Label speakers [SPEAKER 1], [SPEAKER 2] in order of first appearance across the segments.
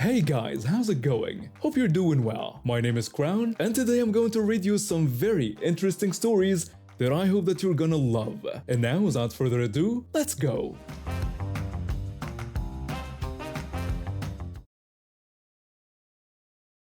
[SPEAKER 1] Hey guys, how's it going? Hope you're doing well. My name is Crown, and today I'm going to read you some very interesting stories that I hope that you're gonna love. And now, without further ado, let's go!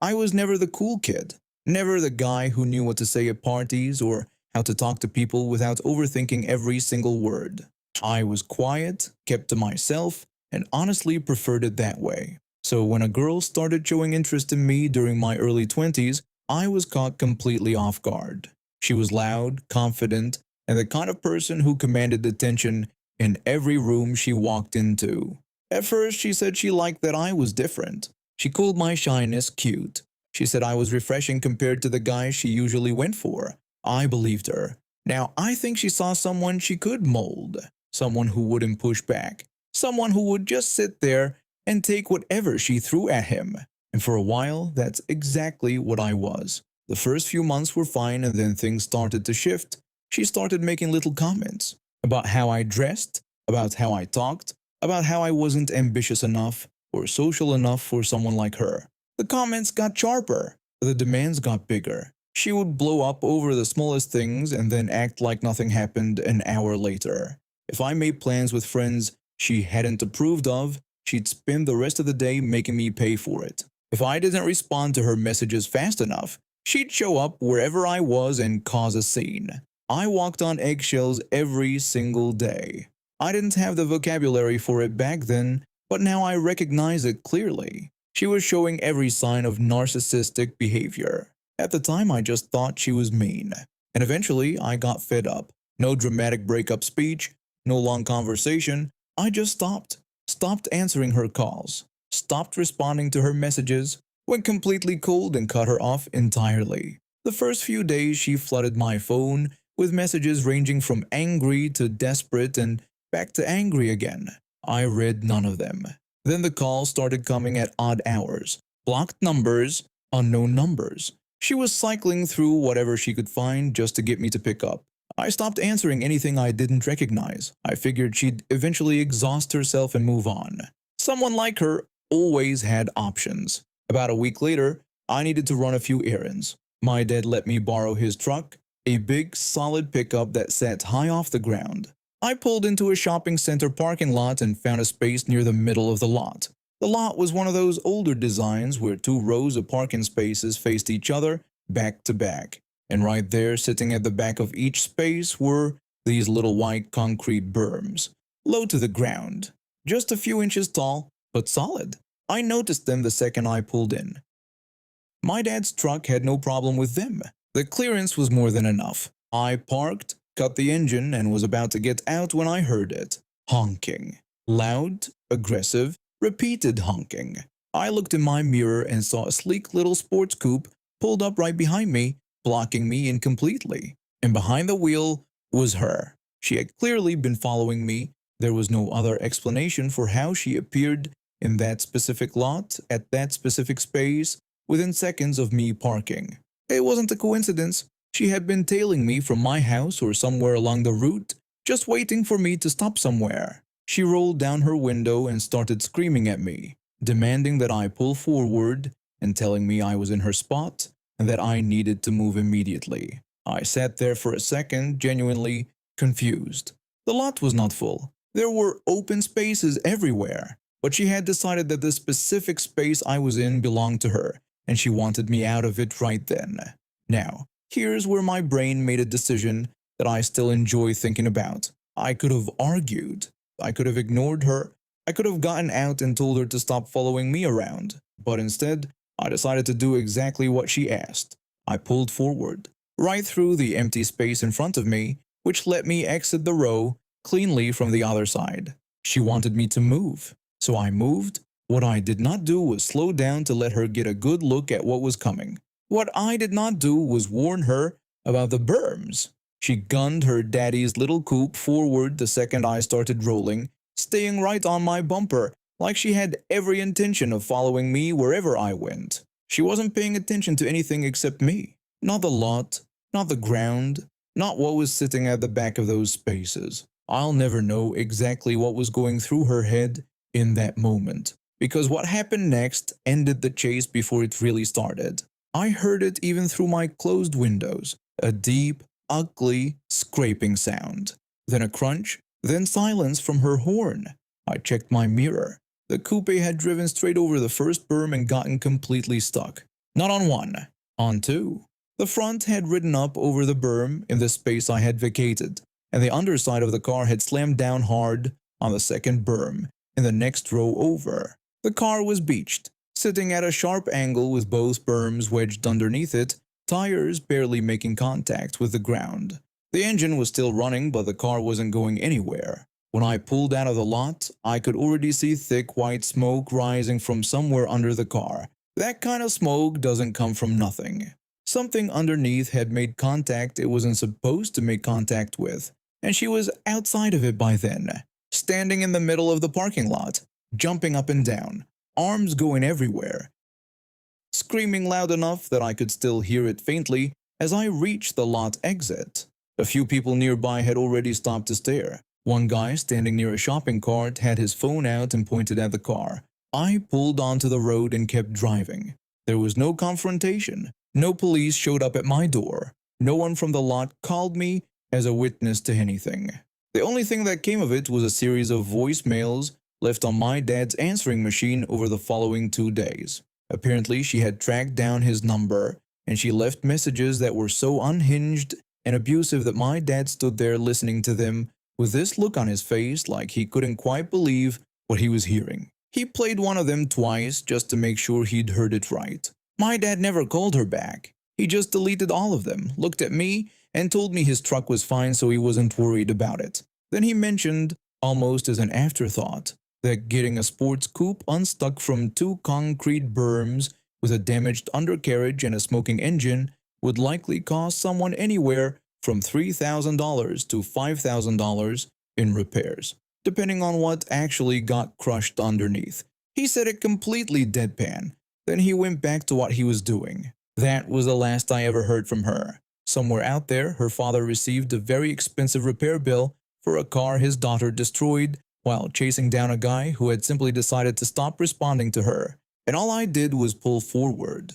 [SPEAKER 2] I was never the cool kid, never the guy who knew what to say at parties or how to talk to people without overthinking every single word. I was quiet, kept to myself, and honestly preferred it that way. So when a girl started showing interest in me during my early 20s, I was caught completely off guard. She was loud, confident, and the kind of person who commanded attention in every room she walked into. At first, she said she liked that I was different. She called my shyness cute. She said I was refreshing compared to the guys she usually went for. I believed her. Now, I think she saw someone she could mold, someone who wouldn't push back, someone who would just sit there and take whatever she threw at him. And for a while, that's exactly what I was. The first few months were fine, and then things started to shift. She started making little comments about how I dressed, about how I talked, about how I wasn't ambitious enough or social enough for someone like her. The comments got sharper, the demands got bigger. She would blow up over the smallest things and then act like nothing happened an hour later. If I made plans with friends she hadn't approved of, she'd spend the rest of the day making me pay for it. If I didn't respond to her messages fast enough, she'd show up wherever I was and cause a scene. I walked on eggshells every single day. I didn't have the vocabulary for it back then, but now I recognize it clearly. She was showing every sign of narcissistic behavior. At the time, I just thought she was mean. And eventually, I got fed up. No dramatic breakup speech, no long conversation. I just stopped. Stopped answering her calls. Stopped responding to her messages. Went completely cold and cut her off entirely. The first few days, she flooded my phone with messages ranging from angry to desperate and back to angry again. I read none of them. Then the calls started coming at odd hours. Blocked numbers, unknown numbers. She was cycling through whatever she could find just to get me to pick up. I stopped answering anything I didn't recognize. I figured she'd eventually exhaust herself and move on. Someone like her always had options. About a week later, I needed to run a few errands. My dad let me borrow his truck, a big, solid pickup that sat high off the ground. I pulled into a shopping center parking lot and found a space near the middle of the lot. The lot was one of those older designs where two rows of parking spaces faced each other, back to back. And right there, sitting at the back of each space, were these little white concrete berms, low to the ground, just a few inches tall, but solid. I noticed them the second I pulled in. My dad's truck had no problem with them. The clearance was more than enough. I parked, cut the engine, and was about to get out when I heard it. Honking. Loud, aggressive, repeated honking. I looked in my mirror and saw a sleek little sports coupe pulled up right behind me, blocking me in completely. And behind the wheel was her. She had clearly been following me. There was no other explanation for how she appeared in that specific lot, at that specific space, within seconds of me parking. It wasn't a coincidence. She had been tailing me from my house or somewhere along the route, just waiting for me to stop somewhere. She rolled down her window and started screaming at me, demanding that I pull forward and telling me I was in her spot and that I needed to move immediately. I sat there for a second, genuinely confused. The lot was not full. There were open spaces everywhere, but she had decided that the specific space I was in belonged to her, and she wanted me out of it right then. Now, here's where my brain made a decision that I still enjoy thinking about. I could have argued. I could have ignored her. I could have gotten out and told her to stop following me around. But instead, I decided to do exactly what she asked. I pulled forward, right through the empty space in front of me, which let me exit the row cleanly from the other side. She wanted me to move, so I moved. What I did not do was slow down to let her get a good look at what was coming. What I did not do was warn her about the berms. She gunned her daddy's little coupe forward the second I started rolling, staying right on my bumper, like she had every intention of following me wherever I went. She wasn't paying attention to anything except me. Not the lot, not the ground, not what was sitting at the back of those spaces. I'll never know exactly what was going through her head in that moment. because what happened next ended the chase before it really started. I heard it even through my closed windows, a deep, ugly, scraping sound. Then a crunch, then silence from her horn. I checked my mirror. The coupe had driven straight over the first berm and gotten completely stuck. Not on one, on two. The front had ridden up over the berm in the space I had vacated, and the underside of the car had slammed down hard on the second berm in the next row over. The car was beached, sitting at a sharp angle with both berms wedged underneath it, tires barely making contact with the ground. The engine was still running, but the car wasn't going anywhere. When I pulled out of the lot, I could already see thick white smoke rising from somewhere under the car. That kind of smoke doesn't come from nothing. Something underneath had made contact it wasn't supposed to make contact with, and she was outside of it by then, standing in the middle of the parking lot, jumping up and down, arms going everywhere, screaming loud enough that I could still hear it faintly as I reached the lot exit. A few people nearby had already stopped to stare. One guy standing near a shopping cart had his phone out and pointed at the car. I pulled onto the road and kept driving. There was no confrontation. No police showed up at my door. No one from the lot called me as a witness to anything. The only thing that came of it was a series of voicemails left on my dad's answering machine over the following 2 days. Apparently, she had tracked down his number, and she left messages that were so unhinged and abusive that my dad stood there listening to them with this look on his face like he couldn't quite believe what he was hearing. He played one of them twice just to make sure he'd heard it right. My dad never called her back. He just deleted all of them, looked at me, and told me his truck was fine so he wasn't worried about it. Then he mentioned, almost as an afterthought, that getting a sports coupe unstuck from 2 concrete berms with a damaged undercarriage and a smoking engine would likely cost someone anywhere from $3,000 to $5,000 in repairs, depending on what actually got crushed underneath. He said it completely deadpan. Then he went back to what he was doing. That was the last I ever heard from her. Somewhere out there, her father received a very expensive repair bill for a car his daughter destroyed while chasing down a guy who had simply decided to stop responding to her. And all I did was pull forward.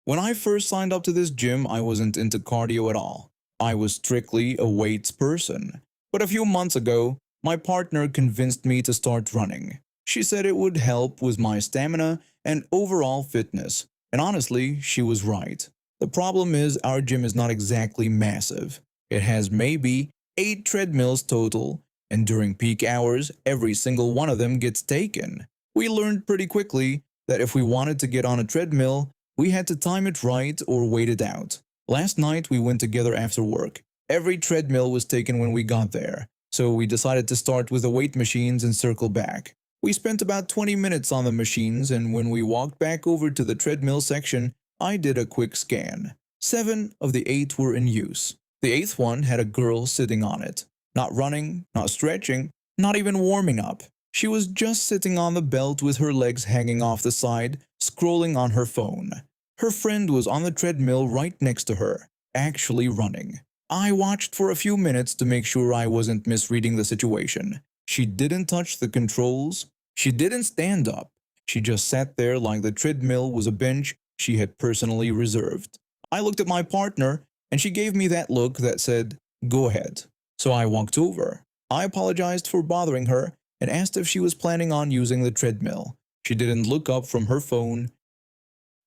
[SPEAKER 2] When I first signed up to this gym, I wasn't into cardio at all. I was strictly a weights person. But a few months ago, my partner convinced me to start running. She said it would help with my stamina and overall fitness. And honestly, she was right. The problem is our gym is not exactly massive. It has maybe 8 treadmills total, and during peak hours, every single one of them gets taken. We learned pretty quickly that if we wanted to get on a treadmill, we had to time it right or wait it out. Last night we went together after work. Every treadmill was taken when we got there, so we decided to start with the weight machines and circle back. We spent about 20 minutes on the machines, and when we walked back over to the treadmill section, I did a quick scan. 7 of the 8 were in use. The 8th one had a girl sitting on it. Not running, not stretching, not even warming up. She was just sitting on the belt with her legs hanging off the side, scrolling on her phone. Her friend was on the treadmill right next to her, actually running. I watched for a few minutes to make sure I wasn't misreading the situation. She didn't touch the controls. She didn't stand up. She just sat there like the treadmill was a bench she had personally reserved. I looked at my partner, and she gave me that look that said, "Go ahead." So I walked over. I apologized for bothering her and asked if she was planning on using the treadmill. She didn't look up from her phone.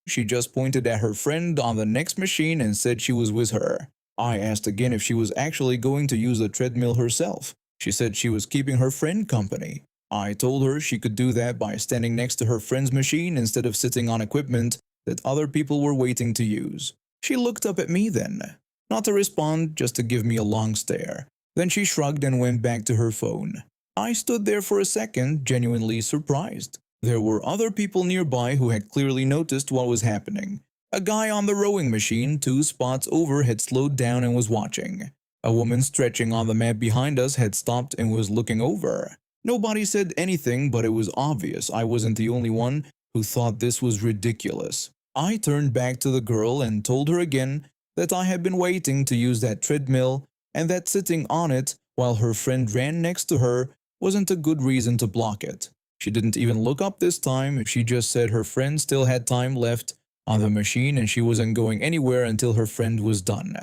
[SPEAKER 2] She just pointed at her friend on the next machine and said she was with her. I asked again if she was actually going to use the treadmill herself. She said she was keeping her friend company. I told her she could do that by standing next to her friend's machine instead of sitting on equipment that other people were waiting to use. She looked up at me then, not to respond, just to give me a long stare. Then she shrugged and went back to her phone. I stood there for a second, genuinely surprised. There were other people nearby who had clearly noticed what was happening. A guy on the rowing machine 2 spots over had slowed down and was watching. A woman stretching on the mat behind us had stopped and was looking over. Nobody said anything, but it was obvious I wasn't the only one who thought this was ridiculous. I turned back to the girl and told her again that I had been waiting to use that treadmill and that sitting on it while her friend ran next to her wasn't a good reason to block it. She didn't even look up this time. She just said her friend still had time left on the machine and she wasn't going anywhere until her friend was done.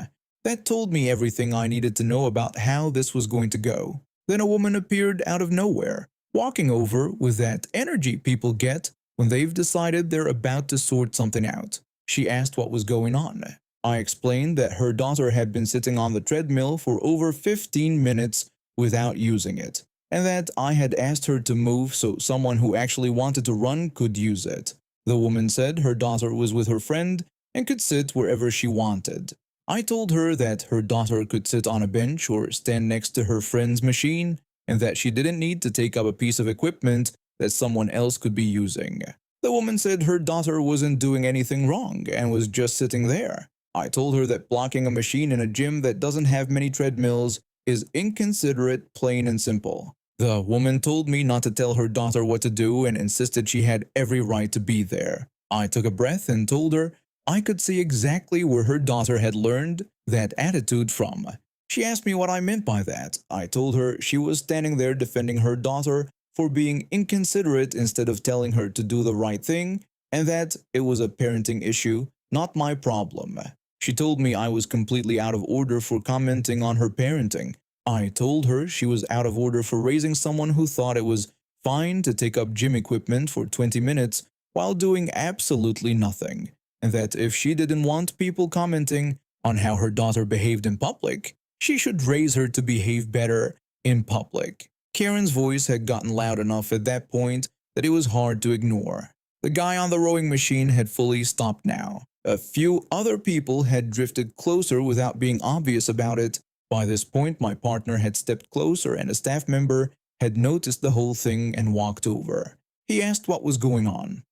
[SPEAKER 2] That told me everything I needed to know about how this was going to go. Then a woman appeared out of nowhere, walking over with that energy people get when they've decided they're about to sort something out. She asked what was going on. I explained that her daughter had been sitting on the treadmill for over 15 minutes without using it, and that I had asked her to move so someone who actually wanted to run could use it. The woman said her daughter was with her friend and could sit wherever she wanted. I told her that her daughter could sit on a bench or stand next to her friend's machine and that she didn't need to take up a piece of equipment that someone else could be using. The woman said her daughter wasn't doing anything wrong and was just sitting there. I told her that blocking a machine in a gym that doesn't have many treadmills is inconsiderate, plain and simple. The woman told me not to tell her daughter what to do and insisted she had every right to be there. I took a breath and told her I could see exactly where her daughter had learned that attitude from. She asked me what I meant by that. I told her she was standing there defending her daughter for being inconsiderate instead of telling her to do the right thing, and that it was a parenting issue, not my problem. She told me I was completely out of order for commenting on her parenting. I told her she was out of order for raising someone who thought it was fine to take up gym equipment for 20 minutes while doing absolutely nothing, and that if she didn't want people commenting on how her daughter behaved in public, she should raise her to behave better in public. Karen's voice had gotten loud enough at that point that it was hard to ignore. The guy on the rowing machine had fully stopped now. A few other people had drifted closer without being obvious about it. By this point, my partner had stepped closer and a staff member had noticed the whole thing and walked over. He asked what was going on.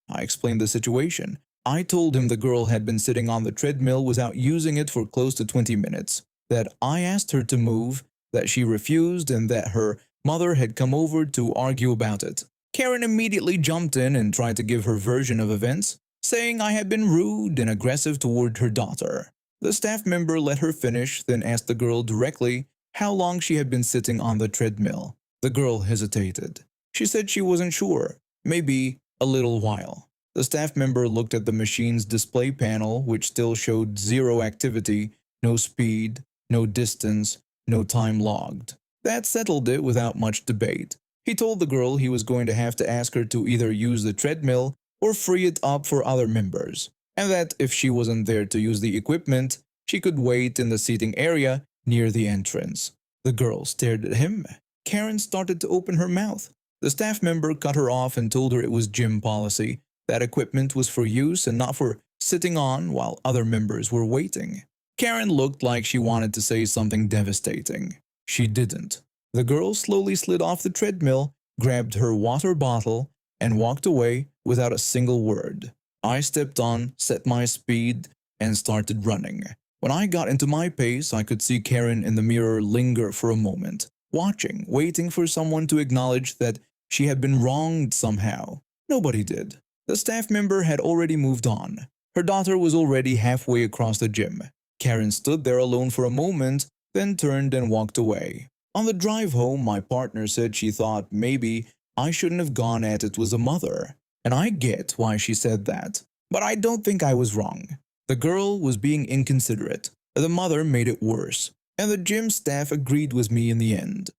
[SPEAKER 2] I explained the situation. I told him the girl had been sitting on the treadmill without using it for close to 20 minutes, that I asked her to move, that she refused, and that her mother had come over to argue about it. Karen immediately jumped in and tried to give her version of events, saying I had been rude and aggressive toward her daughter. The staff member let her finish, then asked the girl directly how long she had been sitting on the treadmill. The girl hesitated. She said she wasn't sure, maybe a little while. The staff member looked at the machine's display panel, which still showed zero activity, no speed, no distance, no time logged. That settled it without much debate. He told the girl he was going to have to ask her to either use the treadmill or free it up for other members, and that if she wasn't there to use the equipment, she could wait in the seating area near the entrance. The girl stared at him. Karen started to open her mouth. The staff member cut her off and told her it was gym policy, that equipment was for use and not for sitting on while other members were waiting. Karen looked like she wanted to say something devastating. She didn't. The girl slowly slid off the treadmill, grabbed her water bottle, and walked away without a single word. I stepped on, set my speed, and started running. When I got into my pace, I could see Karen in the mirror linger for a moment, watching, waiting for someone to acknowledge that she had been wronged somehow. Nobody did. The staff member had already moved on. Her daughter was already halfway across the gym. Karen stood there alone for a moment, then turned and walked away. On the drive home, my partner said she thought maybe I shouldn't have gone at it with the mother. And I get why she said that, but I don't think I was wrong. The girl was being inconsiderate. The mother made it worse, and the gym staff agreed with me in the end.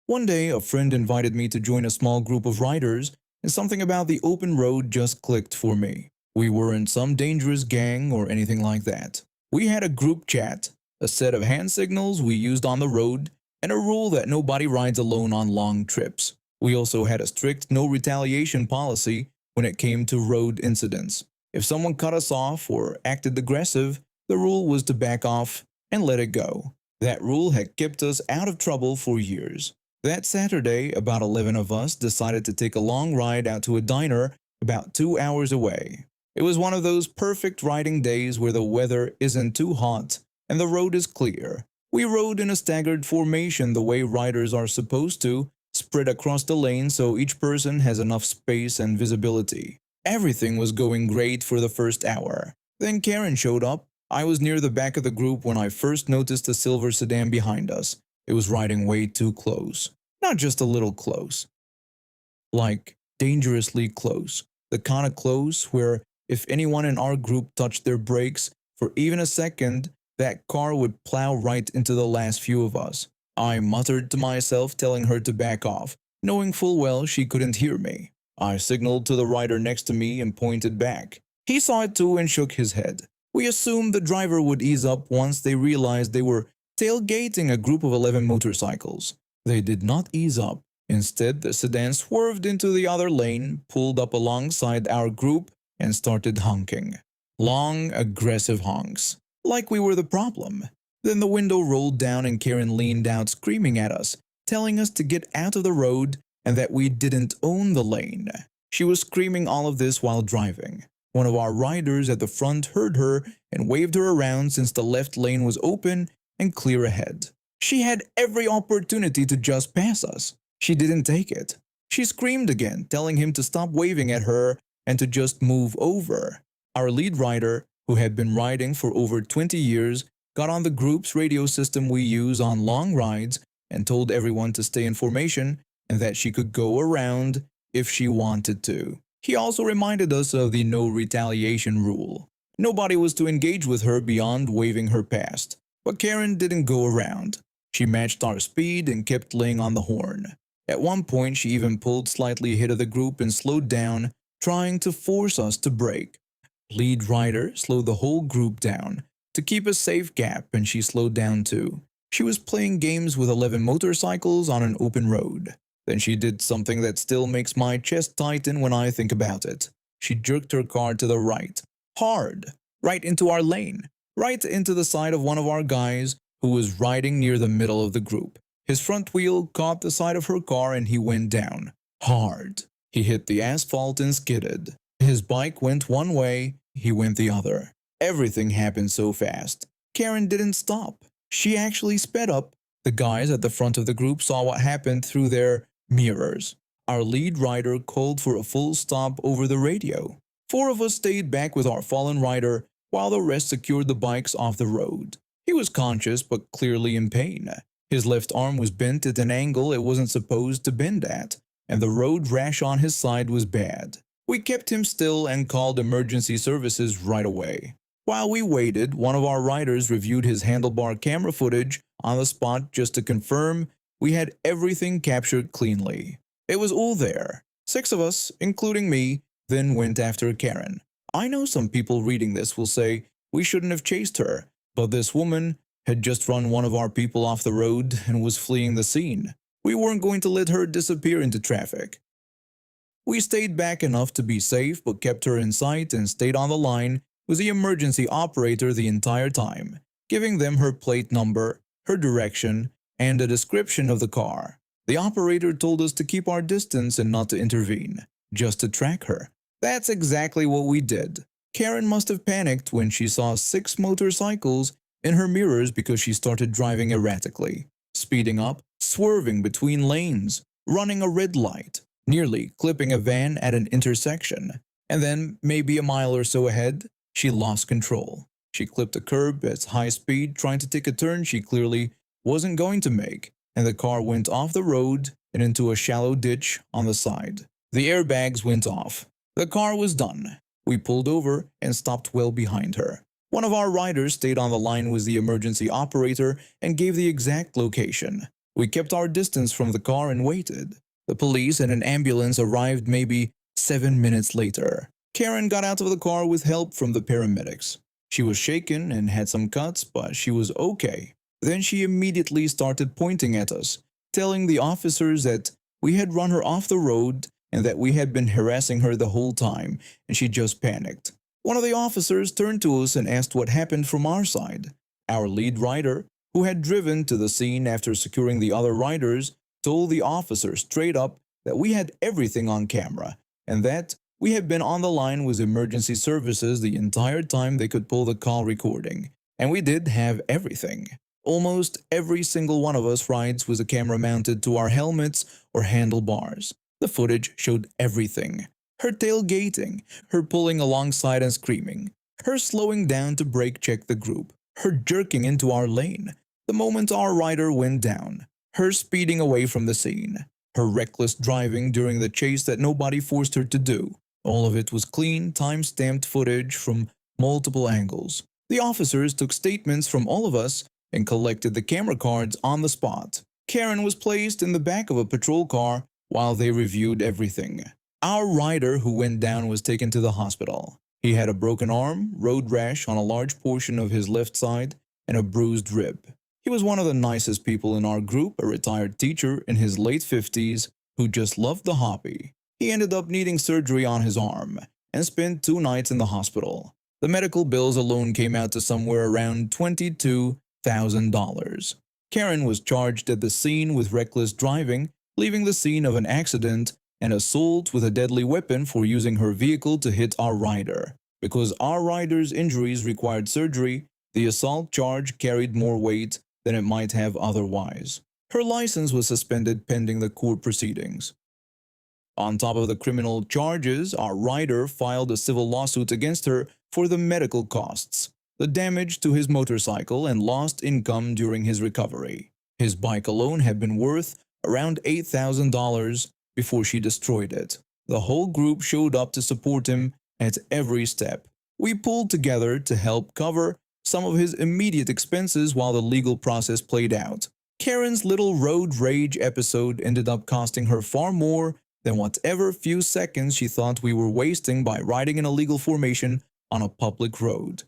[SPEAKER 2] One day, a friend invited me to join a small group of riders, and something about the open road just clicked for me. We weren't some dangerous gang or anything like that. We had a group chat, a set of hand signals we used on the road, and a rule that nobody rides alone on long trips. We also had a strict no retaliation policy when it came to road incidents. If someone cut us off or acted aggressive, the rule was to back off and let it go. That rule had kept us out of trouble for years. That Saturday, about 11 of us decided to take a long ride out to a diner about 2 hours away. It was one of those perfect riding days where the weather isn't too hot and the road is clear. We rode in a staggered formation the way riders are supposed to, spread across the lane so each person has enough space and visibility. Everything was going great for the first hour. Then Karen showed up, I was near the back of the group when I first noticed a silver sedan behind us. It was riding way too close. Not just a little close, like dangerously close. The kind of close where if anyone in our group touched their brakes for even a second, that car would plow right into the last few of us. I muttered to myself, telling her to back off, knowing full well she couldn't hear me. I signaled to the rider next to me and pointed back. He saw it too and shook his head. We assumed the driver would ease up once they realized they were tailgating a group of 11 motorcycles. They did not ease up. Instead, the sedan swerved into the other lane, pulled up alongside our group, and started honking. Long, aggressive honks, like we were the problem. Then the window rolled down and Karen leaned out screaming at us, telling us to get out of the road and that we didn't own the lane. She was screaming all of this while driving. One of our riders at the front heard her and waved her around since the left lane was open and clear ahead. She had every opportunity to just pass us. She didn't take it. She screamed again, telling him to stop waving at her and to just move over. Our lead rider, who had been riding for over 20 years, got on the group's radio system we use on long rides and told everyone to stay in formation and that she could go around if she wanted to. He also reminded us of the no retaliation rule. Nobody was to engage with her beyond waving her past. But Karen didn't go around. She matched our speed and kept laying on the horn. At one point, she even pulled slightly ahead of the group and slowed down, trying to force us to brake. Lead rider slowed the whole group down to keep a safe gap, and she slowed down too. She was playing games with 11 motorcycles on an open road. Then she did something that still makes my chest tighten when I think about it. She jerked her car to the right, hard, right into our lane, right into the side of one of our guys who was riding near the middle of the group. His front wheel caught the side of her car and he went down, hard. He hit the asphalt and skidded. His bike went one way, he went the other. Everything happened so fast. Karen didn't stop. She actually sped up. The guys at the front of the group saw what happened through their mirrors. Our lead rider called for a full stop over the radio. 4 of us stayed back with our fallen rider while the rest secured the bikes off the road. He was conscious but clearly in pain. His left arm was bent at an angle it wasn't supposed to bend at, and the road rash on his side was bad. We kept him still and called emergency services right away. While we waited, one of our riders reviewed his handlebar camera footage on the spot just to confirm we had everything captured cleanly. It was all there. 6 of us, including me, then went after Karen. I know some people reading this will say we shouldn't have chased her, but this woman had just run one of our people off the road and was fleeing the scene. We weren't going to let her disappear into traffic. We stayed back enough to be safe but kept her in sight and stayed on the line with the emergency operator the entire time, giving them her plate number, her direction, and a description of the car. The operator told us to keep our distance and not to intervene, just to track her. That's exactly what we did. Karen must have panicked when she saw 6 motorcycles in her mirrors because she started driving erratically, speeding up, swerving between lanes, running a red light, nearly clipping a van at an intersection. And then, maybe a mile or so ahead, she lost control. She clipped a curb at high speed trying to take a turn she clearly wasn't going to make, and the car went off the road and into a shallow ditch on the side. The airbags went off. The car was done. We pulled over and stopped well behind her. One of our riders stayed on the line with the emergency operator and gave the exact location. We kept our distance from the car and waited. The police and an ambulance arrived maybe 7 minutes later. Karen got out of the car with help from the paramedics. She was shaken and had some cuts, but she was okay. Then she immediately started pointing at us, telling the officers that we had run her off the road and that we had been harassing her the whole time, and she just panicked. One of the officers turned to us and asked what happened from our side. Our lead rider, who had driven to the scene after securing the other riders, told the officer straight up that we had everything on camera and that we had been on the line with emergency services the entire time they could pull the call recording. And we did have everything. Almost every single one of us rides with a camera mounted to our helmets or handlebars. The footage showed everything. Her tailgating, her pulling alongside and screaming, Her slowing down to brake check the group, her jerking into our lane the moment our rider went down, her speeding away from the scene, her reckless driving during the chase that nobody forced her to do. All of it was clean, time-stamped footage from multiple angles. The officers took statements from all of us and collected the camera cards on the spot. Karen was placed in the back of a patrol car while they reviewed everything. Our rider who went down was taken to the hospital. He had a broken arm, road rash on a large portion of his left side, and a bruised rib. He was one of the nicest people in our group, a retired teacher in his late 50s who just loved the hobby. He ended up needing surgery on his arm and spent 2 nights in the hospital. The medical bills alone came out to somewhere around $22,000. Karen was charged at the scene with reckless driving, leaving the scene of an accident, and assault with a deadly weapon for using her vehicle to hit our rider. Because our rider's injuries required surgery, the assault charge carried more weight than it might have otherwise. Her license was suspended pending the court proceedings. On top of the criminal charges, our rider filed a civil lawsuit against her for the medical costs, the damage to his motorcycle, and lost income during his recovery. His bike alone had been worth around $8,000 before she destroyed it. The whole group showed up to support him at every step. We pulled together to help cover some of his immediate expenses while the legal process played out. Karen's little road rage episode ended up costing her far more than whatever few seconds she thought we were wasting by riding in a legal formation on a public road.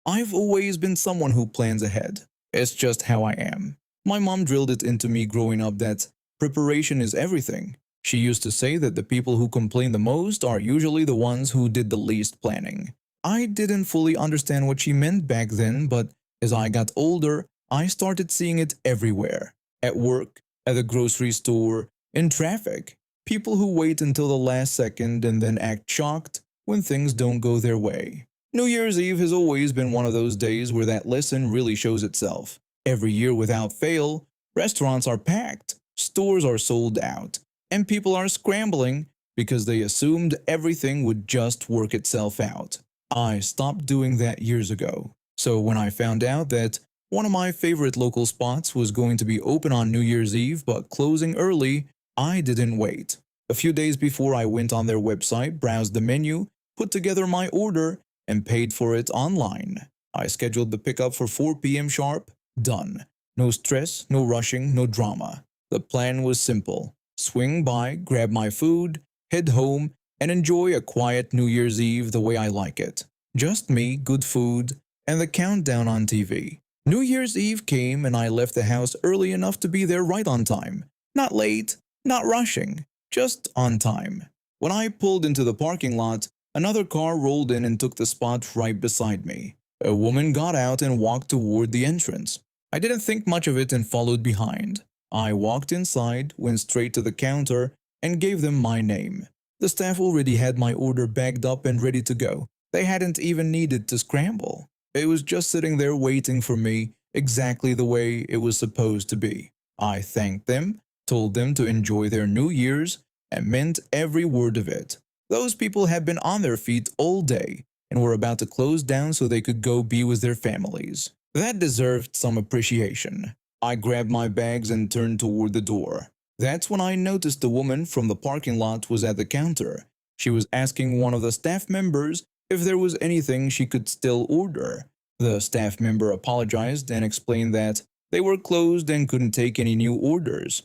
[SPEAKER 2] I've always been someone who plans ahead. It's just how I am. My mom drilled it into me growing up that preparation is everything. She used to say that the people who complain the most are usually the ones who did the least planning. I didn't fully understand what she meant back then, but as I got older, I started seeing it everywhere. At work, at the grocery store, in traffic. People who wait until the last second and then act shocked when things don't go their way. New Year's Eve has always been one of those days where that lesson really shows itself. Every year without fail, restaurants are packed, stores are sold out, and people are scrambling because they assumed everything would just work itself out. I stopped doing that years ago. So when I found out that one of my favorite local spots was going to be open on New Year's Eve but closing early, I didn't wait. A few days before, I went on their website, browsed the menu, put together my order, and paid for it online. I scheduled the pickup for 4 p.m. sharp. Done. No stress, no rushing, no drama. The plan was simple. Swing by, grab my food, head home, and enjoy a quiet New Year's Eve the way I like it. Just me, good food, and the countdown on TV. New Year's Eve came and I left the house early enough to be there right on time. Not late, not rushing, just on time. When I pulled into the parking lot, another car rolled in and took the spot right beside me. A woman got out and walked toward the entrance. I didn't think much of it and followed behind. I walked inside, went straight to the counter, and gave them my name. The staff already had my order bagged up and ready to go. They hadn't even needed to scramble. It was just sitting there waiting for me exactly the way it was supposed to be. I thanked them, told them to enjoy their New Year's, and meant every word of it. Those people had been on their feet all day and were about to close down so they could go be with their families. That deserved some appreciation. I grabbed my bags and turned toward the door. That's when I noticed the woman from the parking lot was at the counter. She was asking one of the staff members if there was anything she could still order. The staff member apologized and explained that they were closed and couldn't take any new orders.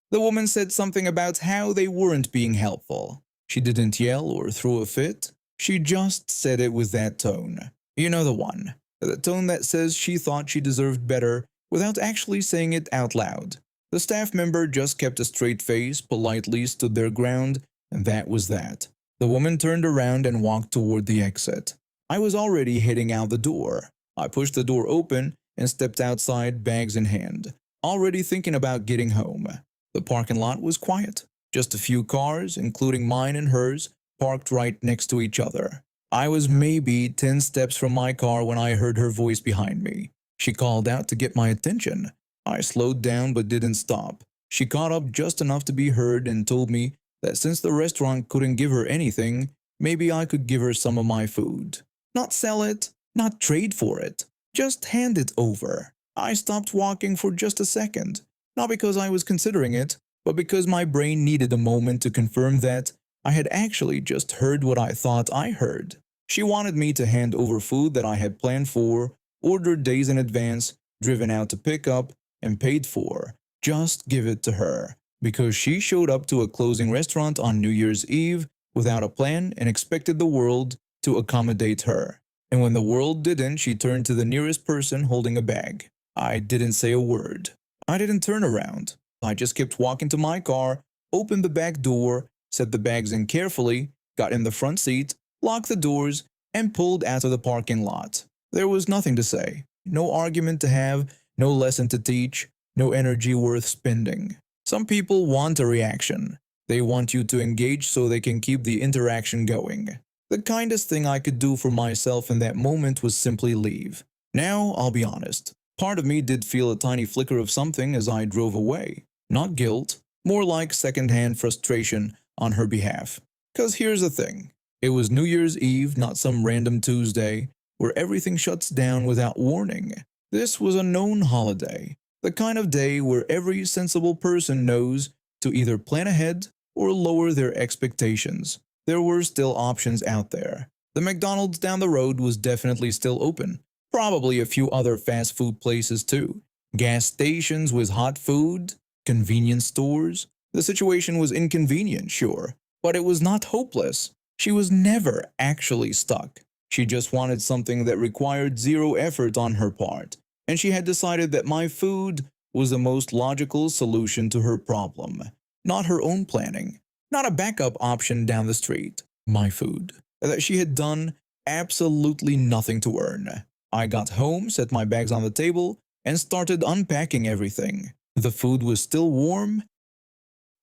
[SPEAKER 2] The woman said something about how they weren't being helpful. She didn't yell or throw a fit. She just said it with that tone. You know the one. The tone that says she thought she deserved better without actually saying it out loud. The staff member just kept a straight face, politely stood their ground, and that was that. The woman turned around and walked toward the exit. I was already heading out the door. I pushed the door open and stepped outside, bags in hand, already thinking about getting home. The parking lot was quiet. Just a few cars, including mine and hers, parked right next to each other. I was maybe 10 steps from my car when I heard her voice behind me. She called out to get my attention. I slowed down but didn't stop. She caught up just enough to be heard and told me that since the restaurant couldn't give her anything, maybe I could give her some of my food. Not sell it, not trade for it, just hand it over. I stopped walking for just a second, not because I was considering it, but because my brain needed a moment to confirm that I had actually just heard what I thought I heard. She wanted me to hand over food that I had planned for, ordered days in advance, driven out to pick up, and paid for. Just give it to her, because she showed up to a closing restaurant on New Year's Eve without a plan and expected the world to accommodate her. And when the world didn't, she turned to the nearest person holding a bag. I didn't say a word. I didn't turn around. I just kept walking to my car, opened the back door, set the bags in carefully, got in the front seat, locked the doors, and pulled out of the parking lot. There was nothing to say, no argument to have, no lesson to teach, no energy worth spending. Some people want a reaction. They want you to engage so they can keep the interaction going. The kindest thing I could do for myself in that moment was simply leave. Now, I'll be honest. Part of me did feel a tiny flicker of something as I drove away. Not guilt, more like secondhand frustration on her behalf. 'Cause here's the thing. It was New Year's Eve, not some random Tuesday, where everything shuts down without warning. This was a known holiday. The kind of day where every sensible person knows to either plan ahead or lower their expectations. There were still options out there. The McDonald's down the road was definitely still open. Probably a few other fast food places too. Gas stations with hot food, convenience stores. The situation was inconvenient, sure, but it was not hopeless. She was never actually stuck. She just wanted something that required zero effort on her part, and she had decided that my food was the most logical solution to her problem. Not her own planning, not a backup option down the street. My food. That she had done absolutely nothing to earn. I got home, set my bags on the table, and started unpacking everything. The food was still warm.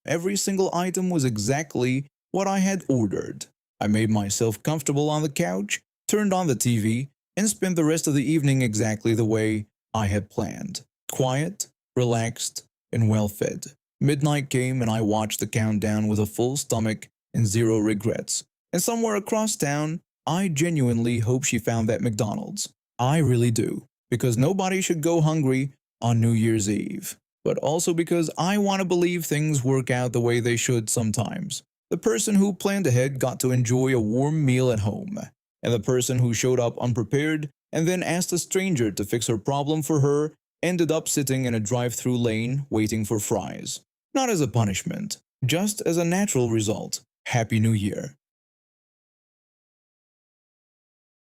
[SPEAKER 2] Every single item was exactly what I had ordered. I made myself comfortable on the couch, turned on the TV, and spent the rest of the evening exactly the way I had planned. Quiet, relaxed, and well-fed. Midnight came and I watched the countdown with a full stomach and zero regrets. And somewhere across town, I genuinely hope she found that McDonald's. I really do, because nobody should go hungry on New Year's Eve. But also because I want to believe things work out the way they should sometimes. The person who planned ahead got to enjoy a warm meal at home, and the person who showed up unprepared and then asked a stranger to fix her problem for her ended up sitting in a drive-through lane waiting for fries. Not as a punishment, just as a natural result. Happy New Year.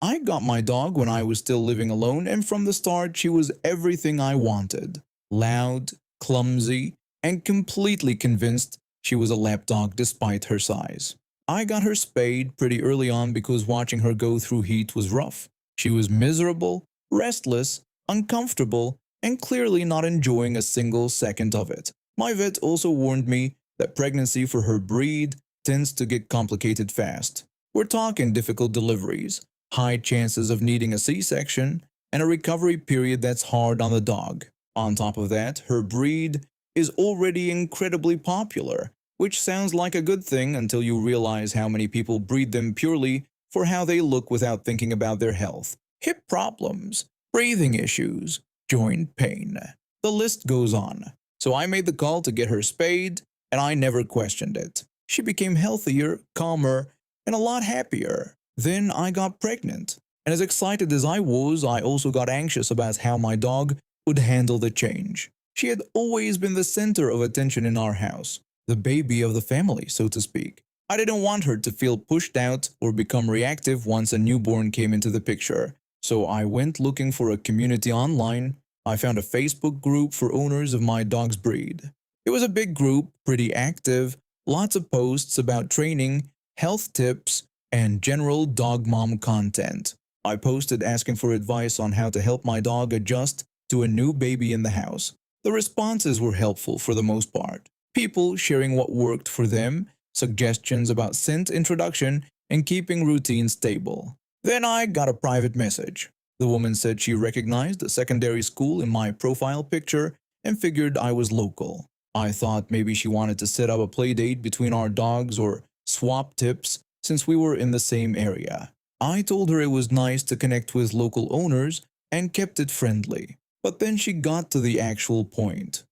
[SPEAKER 2] I got my dog when I was still living alone, and from the start she was everything I wanted. Loud, clumsy, and completely convinced she was a lapdog despite her size. I got her spayed pretty early on because watching her go through heat was rough. She was miserable, restless, uncomfortable, and clearly not enjoying a single second of it. My vet also warned me that pregnancy for her breed tends to get complicated fast. We're talking difficult deliveries, high chances of needing a C-section, and a recovery period that's hard on the dog. On top of that, her breed is already incredibly popular, which sounds like a good thing until you realize how many people breed them purely for how they look without thinking about their health. Hip problems, breathing issues, joint pain. The list goes on. So I made the call to get her spayed, and I never questioned it. She became healthier, calmer, and a lot happier. Then I got pregnant, and as excited as I was, I also got anxious about how my dog would handle the change. She had always been the center of attention in our house, the baby of the family, so to speak. I didn't want her to feel pushed out or become reactive once a newborn came into the picture, so I went looking for a community online. I found a Facebook group for owners of my dog's breed. It was a big group, pretty active, lots of posts about training, health tips, and general dog mom content. I posted asking for advice on how to help my dog adjust to a new baby in the house. The responses were helpful for the most part. People sharing what worked for them, suggestions about scent introduction, and keeping routine stable. Then I got a private message. The woman said she recognized a secondary school in my profile picture and figured I was local. I thought maybe she wanted to set up a play date between our dogs or swap tips, since we were in the same area. I told her it was nice to connect with local owners and kept it friendly. But then she got to the actual point.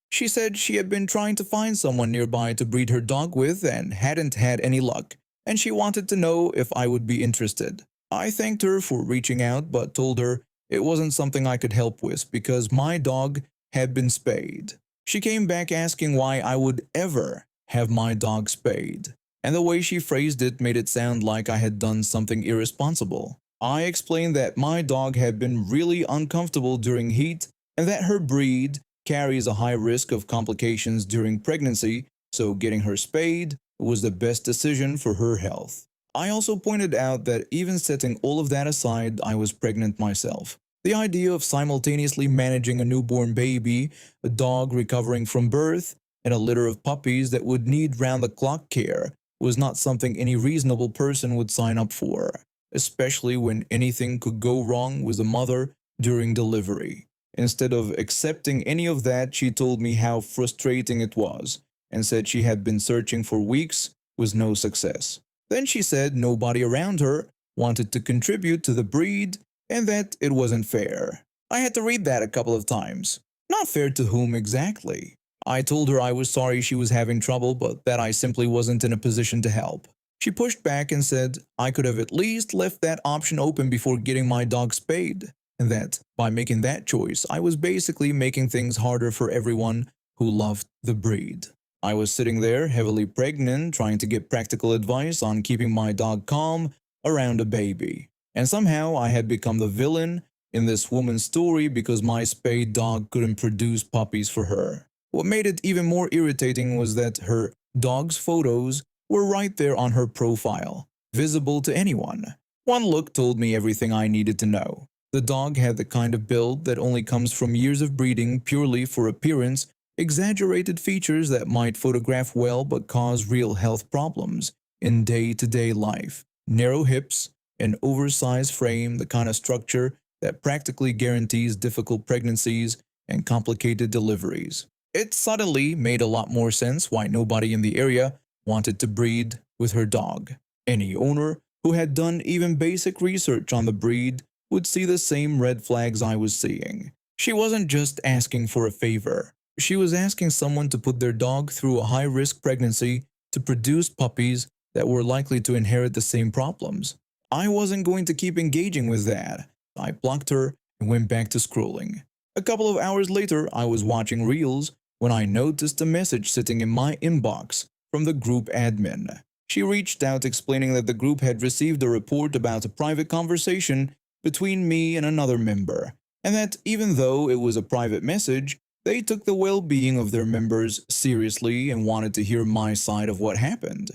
[SPEAKER 2] She said she had been trying to find someone nearby to breed her dog with and hadn't had any luck, and she wanted to know if I would be interested. I thanked her for reaching out but told her it wasn't something I could help with because my dog had been spayed. She came back asking why I would ever have my dog spayed, and the way she phrased it made it sound like I had done something irresponsible. I explained that my dog had been really uncomfortable during heat and that her breed carries a high risk of complications during pregnancy, so getting her spayed was the best decision for her health. I also pointed out that even setting all of that aside, I was pregnant myself. The idea of simultaneously managing a newborn baby, a dog recovering from birth, and a litter of puppies that would need round-the-clock care was not something any reasonable person would sign up for, especially when anything could go wrong with the mother during delivery. Instead of accepting any of that, she told me how frustrating it was and said she had been searching for weeks with no success. Then she said nobody around her wanted to contribute to the breed and that it wasn't fair. I had to read that a couple of times. Not fair to whom exactly? I told her I was sorry she was having trouble, but that I simply wasn't in a position to help. She pushed back and said I could have at least left that option open before getting my dog spayed, and that by making that choice, I was basically making things harder for everyone who loved the breed. I was sitting there, heavily pregnant, trying to get practical advice on keeping my dog calm around a baby. And somehow I had become the villain in this woman's story because my spayed dog couldn't produce puppies for her. What made it even more irritating was that her dog's photos were right there on her profile, visible to anyone. One look told me everything I needed to know. The dog had the kind of build that only comes from years of breeding purely for appearance, exaggerated features that might photograph well but cause real health problems in day-to-day life. Narrow hips, an oversized frame, the kind of structure that practically guarantees difficult pregnancies and complicated deliveries. It suddenly made a lot more sense why nobody in the area wanted to breed with her dog. Any owner who had done even basic research on the breed would see the same red flags I was seeing. She wasn't just asking for a favor. She was asking someone to put their dog through a high-risk pregnancy to produce puppies that were likely to inherit the same problems. I wasn't going to keep engaging with that. I blocked her and went back to scrolling. A couple of hours later, I was watching Reels when I noticed a message sitting in my inbox from the group admin. She reached out explaining that the group had received a report about a private conversation between me and another member, and that even though it was a private message, they took the well-being of their members seriously and wanted to hear my side of what happened.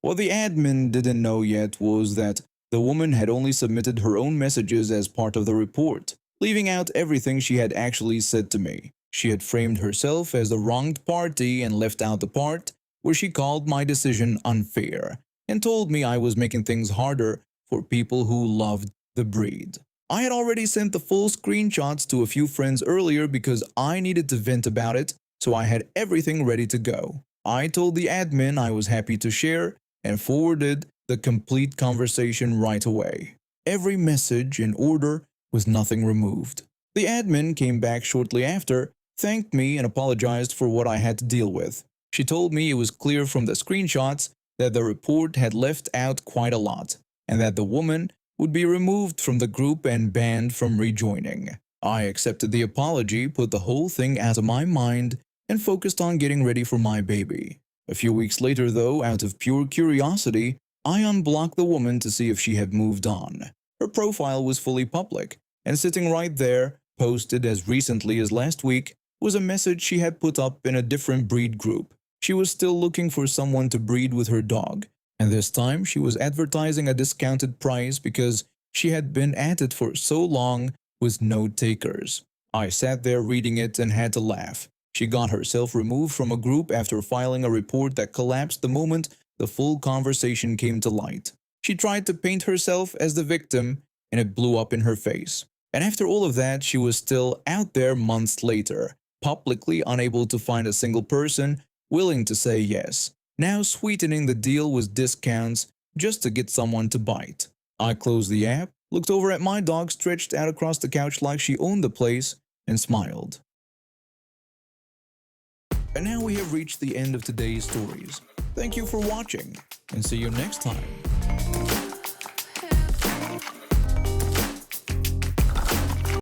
[SPEAKER 2] What the admin didn't know yet was that the woman had only submitted her own messages as part of the report, leaving out everything she had actually said to me. She had framed herself as the wronged party and left out the part where she called my decision unfair and told me I was making things harder for people who loved the breed. I had already sent the full screenshots to a few friends earlier because I needed to vent about it, so I had everything ready to go. I told the admin I was happy to share and forwarded the complete conversation right away. Every message in order with nothing removed. The admin came back shortly after, thanked me and apologized for what I had to deal with. She told me it was clear from the screenshots that the report had left out quite a lot, and that the woman would be removed from the group and banned from rejoining. I accepted the apology, put the whole thing out of my mind, and focused on getting ready for my baby. A few weeks later, though, out of pure curiosity, I unblocked the woman to see if she had moved on. Her profile was fully public, and sitting right there, posted as recently as last week, was a message she had put up in a different breed group. She was still looking for someone to breed with her dog, and this time she was advertising a discounted price because she had been at it for so long with no takers. I sat there reading it and had to laugh. She got herself removed from a group after filing a report that collapsed the moment the full conversation came to light. She tried to paint herself as the victim, and it blew up in her face. And after all of that, she was still out there months later, publicly unable to find a single person willing to say yes. now sweetening the deal with discounts just to get someone to bite. I closed the app, looked over at my dog stretched out across the couch like she owned the place, and smiled. And now we have reached the end of today's stories. Thank you for watching, and see you next time.